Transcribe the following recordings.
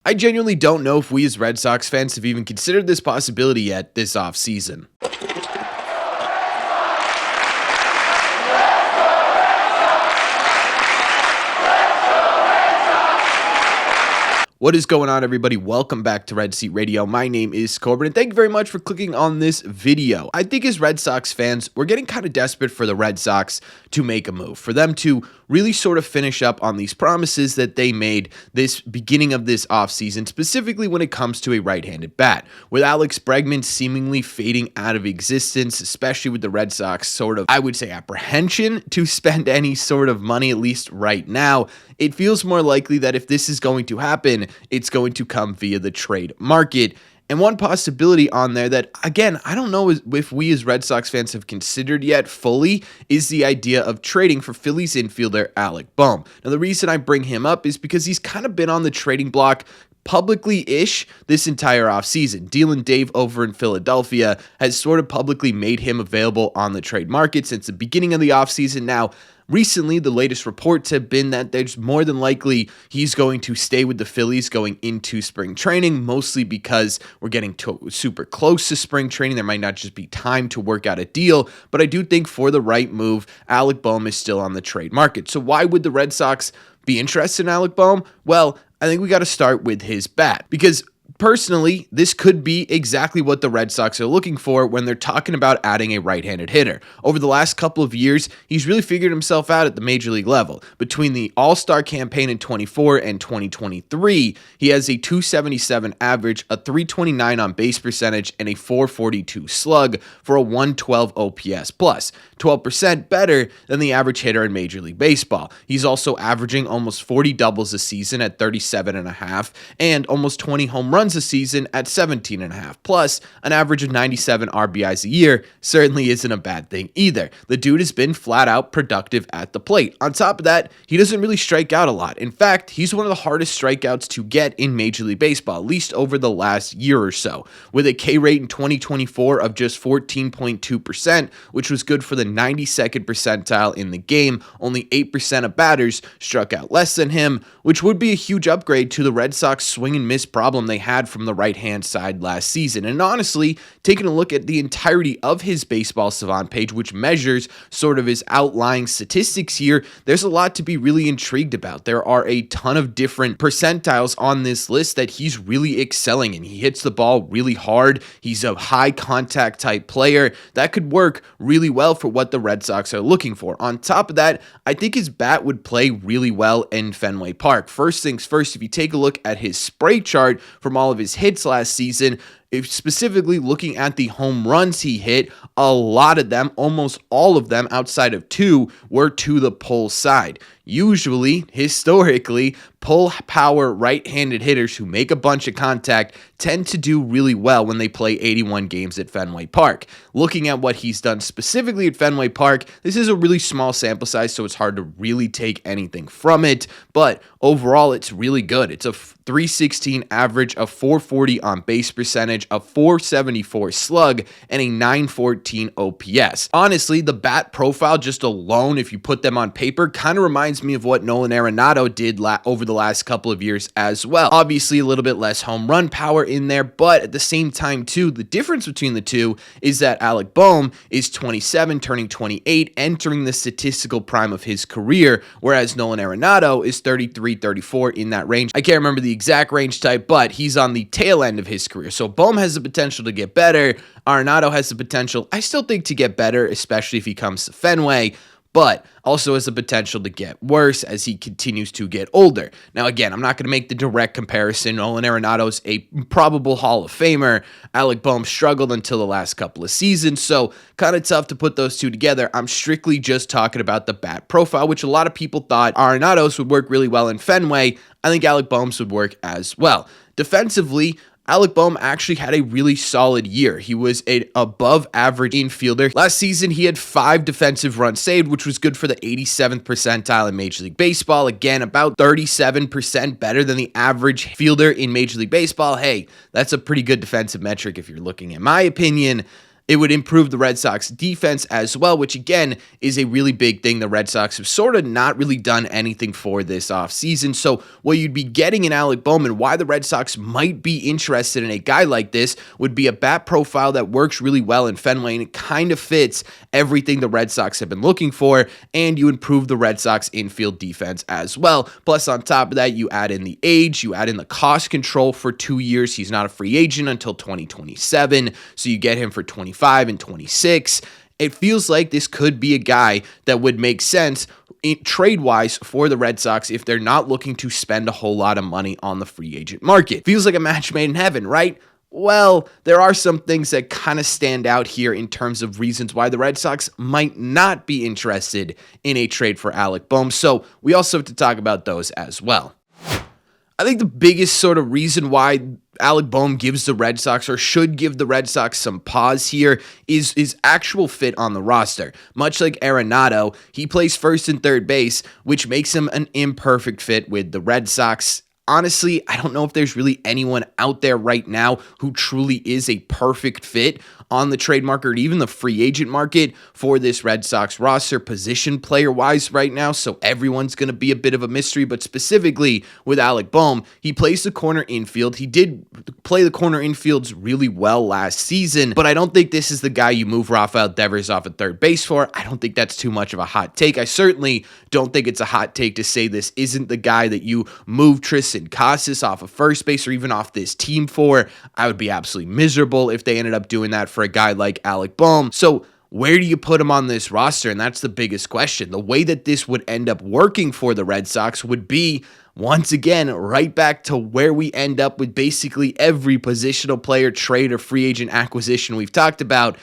I genuinely don't know if we as Red Sox fans have even considered this possibility yet this offseason. What is going on, everybody? Welcome back to Red Seat Radio. My name is Corbin, and thank you very much for clicking on this video. I think as Red Sox fans, we're getting kind of desperate for the Red Sox to make a move, for them to really sort of finish up on these promises that they made this beginning of this offseason, specifically when it comes to a right-handed bat. With Alex Bregman seemingly fading out of existence, especially with the Red Sox sort of, I would say, apprehension to spend any sort of money, at least right now, it feels more likely that if this is going to happen, it's going to come via the trade market. And one possibility on there that, again, I don't know if we as Red Sox fans have considered yet fully is the idea of trading for Phillies infielder Alex Bohm. Now, the reason I bring him up is because he's kind of been on the trading block publicly-ish this entire offseason. Dealing Dave over in Philadelphia has sort of publicly made him available on the trade market since the beginning of the offseason. Now, recently, the latest reports have been that there's more than likely he's going to stay with the Phillies going into spring training, mostly because we're getting super close to spring training. There might not just be time to work out a deal, but I do think for the right move, Alex Bohm is still on the trade market. So why would the Red Sox be interested in Alex Bohm? Well, I think we got to start with his bat, because personally, this could be exactly what the Red Sox are looking for when they're talking about adding a right-handed hitter. Over the last couple of years, he's really figured himself out at the major league level. Between the All-Star campaign in 24 and 2023, he has a 277 average, a 329 on base percentage, and a 442 slug for a 112 OPS plus, 12% better than the average hitter in Major League Baseball. He's also averaging almost 40 doubles a season at 37.5 and almost 20 home runs a season at 17.5, plus an average of 97 RBIs a year certainly isn't a bad thing either. The dude has been flat out productive at the plate. On top of that, he doesn't really strike out a lot. In fact, he's one of the hardest strikeouts to get in Major League Baseball, at least over the last year or so, with a K rate in 2024 of just 14.2%, which was good for the 92nd percentile in the game. Only 8% of batters struck out less than him, which would be a huge upgrade to the Red Sox swing and miss problem they had from the right-hand side last season. And honestly, taking a look at the entirety of his Baseball Savant page, which measures sort of his outlying statistics here, there's a lot to be really intrigued about. There are a ton of different percentiles on this list that he's really excelling in. He hits the ball really hard. He's a high contact type player that could work really well for what the Red Sox are looking for. On top of that, I think his bat would play really well in Fenway Park. First things first, if you take a look at his spray chart from all of his hits last season, if specifically looking at the home runs he hit, a lot of them, almost all of them outside of two, were to the pull side. Usually, historically, pull power right-handed hitters who make a bunch of contact tend to do really well when they play 81 games at Fenway Park. Looking at what he's done specifically at Fenway Park, this is a really small sample size, so it's hard to really take anything from it, but overall, it's really good. It's a 316 average, a 440 on base percentage, a 474 slug, and a 914 OPS. Honestly, the bat profile just alone, if you put them on paper, kind of reminds me of what Nolan Arenado did over the last couple of years as well. Obviously, a little bit less home run power in there, but at the same time, too, the difference between the two is that Alex Bohm is 27, turning 28, entering the statistical prime of his career, whereas Nolan Arenado is 33, 34 in that range. I can't remember the exact range type, but he's on the tail end of his career. So Bohm has the potential to get better. Arenado has the potential, I still think, to get better, especially if he comes to Fenway, but also has the potential to get worse as he continues to get older. Now, again, I'm not going to make the direct comparison. Nolan Arenado's a probable Hall of Famer. Alex Bohm struggled until the last couple of seasons, so kind of tough to put those two together. I'm strictly just talking about the bat profile, which a lot of people thought Arenado's would work really well in Fenway. I think Alex Bohm's would work as well. Defensively, Alex Bohm actually had a really solid year. He was an above average infielder. Last season, he had 5 defensive runs saved, which was good for the 87th percentile in Major League Baseball. Again, about 37% better than the average fielder in Major League Baseball. Hey, that's a pretty good defensive metric if you're looking, in my opinion. It would improve the Red Sox defense as well, which again is a really big thing the Red Sox have sort of not really done anything for this offseason. So what you'd be getting in Alec Bohm, and why the Red Sox might be interested in a guy like this, would be a bat profile that works really well in Fenway, and it kind of fits everything the Red Sox have been looking for, and you improve the Red Sox infield defense as well. Plus, on top of that, you add in the age, you add in the cost control for 2 years. He's not a free agent until 2027, so you get him for 25 and 26. It feels like this could be a guy that would make sense trade-wise for the Red Sox if they're not looking to spend a whole lot of money on the free agent market. Feels like a match made in heaven, right? Well, there are some things that kind of stand out here in terms of reasons why the Red Sox might not be interested in a trade for Alec Bohm, so we also have to talk about those as well. I think the biggest sort of reason why Alec Bohm gives the Red Sox, or should give the Red Sox, some pause here is his actual fit on the roster. Much like Arenado, he plays first and third base, which makes him an imperfect fit with the Red Sox. Honestly, I don't know if there's really anyone out there right now who truly is a perfect fit on the trade market or even the free agent market for this Red Sox roster position player-wise right now, so everyone's going to be a bit of a mystery, but specifically with Alec Bohm, he plays the corner infield. He did play the corner infields really well last season, but I don't think this is the guy you move Rafael Devers off at third base for. I don't think that's too much of a hot take. I certainly don't think it's a hot take to say this isn't the guy that you move Tristan Casas off of first base or even off this team for. I would be absolutely miserable if they ended up doing that for a guy like Alec Bohm. So where do you put him on this roster? And that's the biggest question. The way that this would end up working for the Red Sox would be, once again, right back to where we end up with basically every positional player trade or free agent acquisition we've talked about,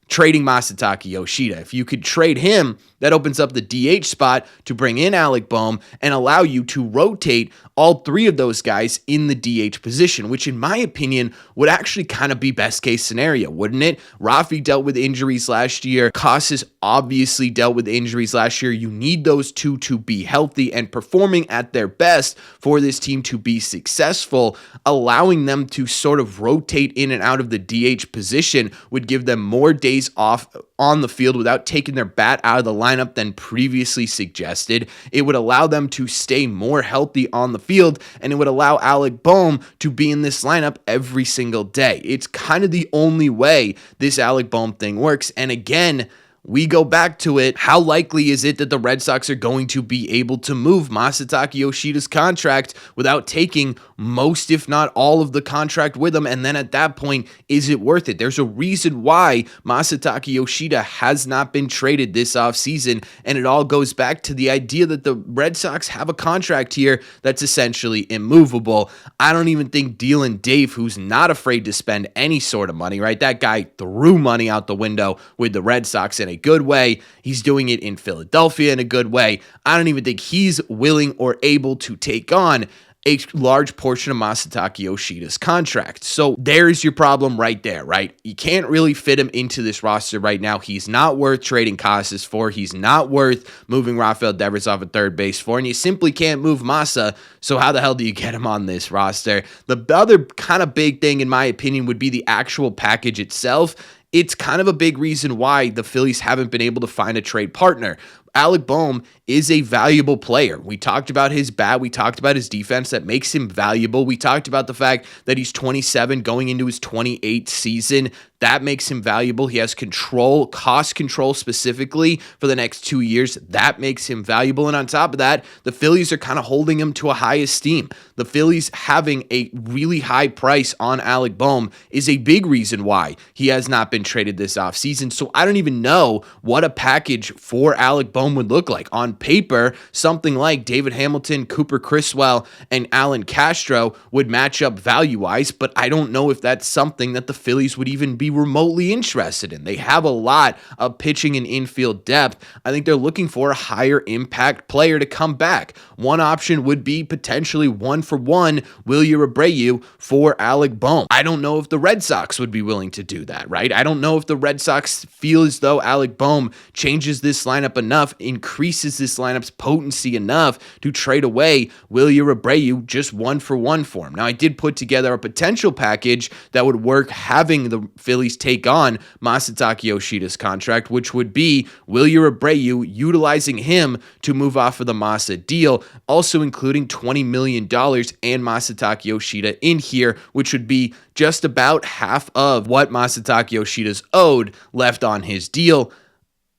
trading Masataka Yoshida. If you could trade him, that opens up the DH spot to bring in Alec Bohm and allow you to rotate all three of those guys in the DH position, which in my opinion would actually kind of be best case scenario, wouldn't it? Rafi dealt with injuries last year. Casas obviously dealt with injuries last year. You need those two to be healthy and performing at their best for this team to be successful. Allowing them to sort of rotate in and out of the DH position would give them more days off on the field without taking their bat out of the lineup than previously suggested. It would allow them to stay more healthy on the field, and it would allow Alec Bohm to be in this lineup every single day. It's kind of the only way this Alec Bohm thing works. And again, we go back to it. How likely is it that the Red Sox are going to be able to move Masataka Yoshida's contract without taking most, if not all, of the contract with him? And then at that point, is it worth it? There's a reason why Masataka Yoshida has not been traded this offseason, and it all goes back to the idea that the Red Sox have a contract here that's essentially immovable. I don't even think Dylan Dave, who's not afraid to spend any sort of money, right? That guy threw money out the window with the Red Sox in a good way. He's doing it in Philadelphia in a good way. I don't even think he's willing or able to take on a large portion of Masataka Yoshida's contract. So there's your problem right there, right? You can't really fit him into this roster right now. He's not worth trading Casas for. He's not worth moving Rafael Devers off at third base for, and you simply can't move Masa. So how the hell do you get him on this roster? The other kind of big thing, in my opinion, would be the actual package itself. It's kind of a big reason why the Phillies haven't been able to find a trade partner. Alec Bohm is a valuable player. We talked about his bat. We talked about his defense that makes him valuable. We talked about the fact that he's 27 going into his 28th season. That makes him valuable. He has control, cost control specifically for the next 2 years. That makes him valuable. And on top of that, the Phillies are kind of holding him to a high esteem. The Phillies having a really high price on Alec Bohm is a big reason why he has not been traded this offseason. So I don't even know what a package for Alec Bohm would look like. On paper, something like David Hamilton, Cooper Criswell, and Alan Castro would match up value-wise, but I don't know if that's something that the Phillies would even be remotely interested in. They have a lot of pitching and infield depth. I think they're looking for a higher impact player to come back. One option would be potentially 1-for-1 Wilyer Abreu for Alec Bohm. I don't know if the Red Sox would be willing to do that, right? I don't know if the Red Sox feel as though Alec Bohm changes this lineup enough increases this lineup's potency enough to trade away Wilyer Abreu just 1-for-1 for him. Now, I did put together a potential package that would work having the Phillies take on Masataka Yoshida's contract, which would be Wilyer Abreu utilizing him to move off of the Masa deal, also including $20 million and Masataka Yoshida in here, which would be just about half of what Masataka Yoshida's owed left on his deal.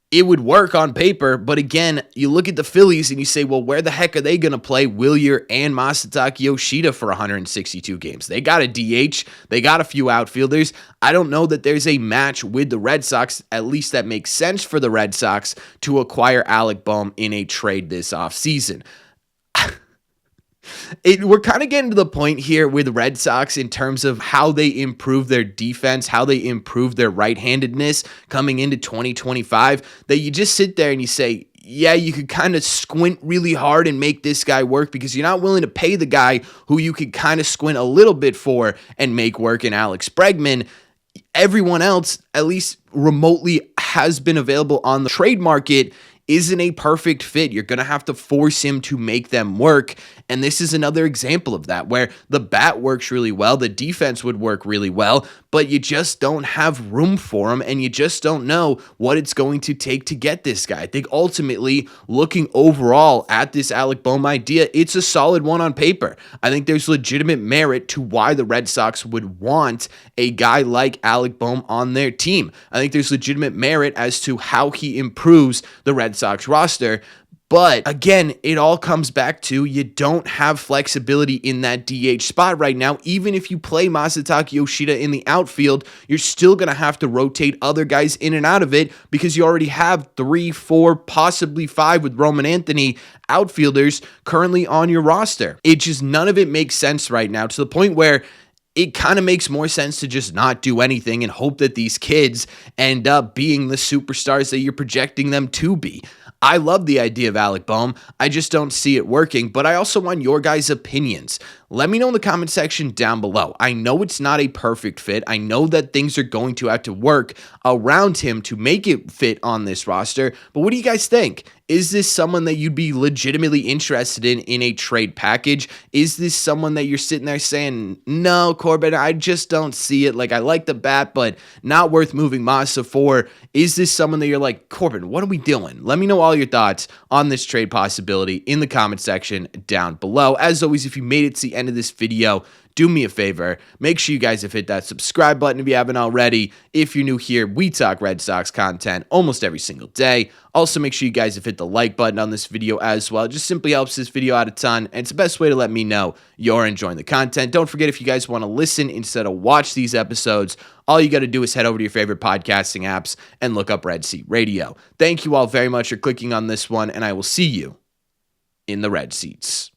It would work on paper, but again, you look at the Phillies and you say, well, where the heck are they going to play Wilyer and Masataka Yoshida for 162 games? They got a DH. They got a few outfielders. I don't know that there's a match with the Red Sox, at least that makes sense for the Red Sox, to acquire Alex Bohm in a trade this offseason. We're kind of getting to the point here with Red Sox in terms of how they improve their defense, how they improve their right-handedness coming into 2025, that you just sit there and you say, yeah, you could kind of squint really hard and make this guy work because you're not willing to pay the guy who you could kind of squint a little bit for and make work in Alex Bregman. Everyone else, at least remotely, has been available on the trade market, isn't a perfect fit. You're going to have to force him to make them work. And this is another example of that, where the bat works really well, the defense would work really well, but you just don't have room for him, and you just don't know what it's going to take to get this guy. I think ultimately, looking overall at this Alex Bohm idea, it's a solid one on paper. I think there's legitimate merit to why the Red Sox would want a guy like Alex Bohm on their team. I think there's legitimate merit as to how he improves the Red Sox roster. But again, it all comes back to you don't have flexibility in that DH spot right now. Even if you play Masataka Yoshida in the outfield, you're still going to have to rotate other guys in and out of it because you already have 3, 4, possibly 5 with Roman Anthony outfielders currently on your roster. It just, none of it makes sense right now, to the point where it kind of makes more sense to just not do anything and hope that these kids end up being the superstars that you're projecting them to be. I love the idea of Alex Bohm. I just don't see it working, but I also want your guys' opinions. Let me know in the comment section down below. I know it's not a perfect fit. I know that things are going to have to work around him to make it fit on this roster, but what do you guys think? Is this someone that you'd be legitimately interested in a trade package? Is this someone that you're sitting there saying, no, Corbin, I just don't see it. Like, I like the bat, but not worth moving Masa for. Is this someone that you're like, Corbin, what are we doing? Let me know all your thoughts on this trade possibility in the comment section down below. As always, if you made it to the end of this video, do me a favor, make sure you guys have hit that subscribe button if you haven't already. If you're new here, we talk Red Sox content almost every single day. Also, make sure you guys have hit the like button on this video as well. It just simply helps this video out a ton, and it's the best way to let me know you're enjoying the content. Don't forget, if you guys want to listen instead of watch these episodes, all you got to do is head over to your favorite podcasting apps and look up Red Seat Radio. Thank you all very much for clicking on this one, and I will see you in the Red Seats.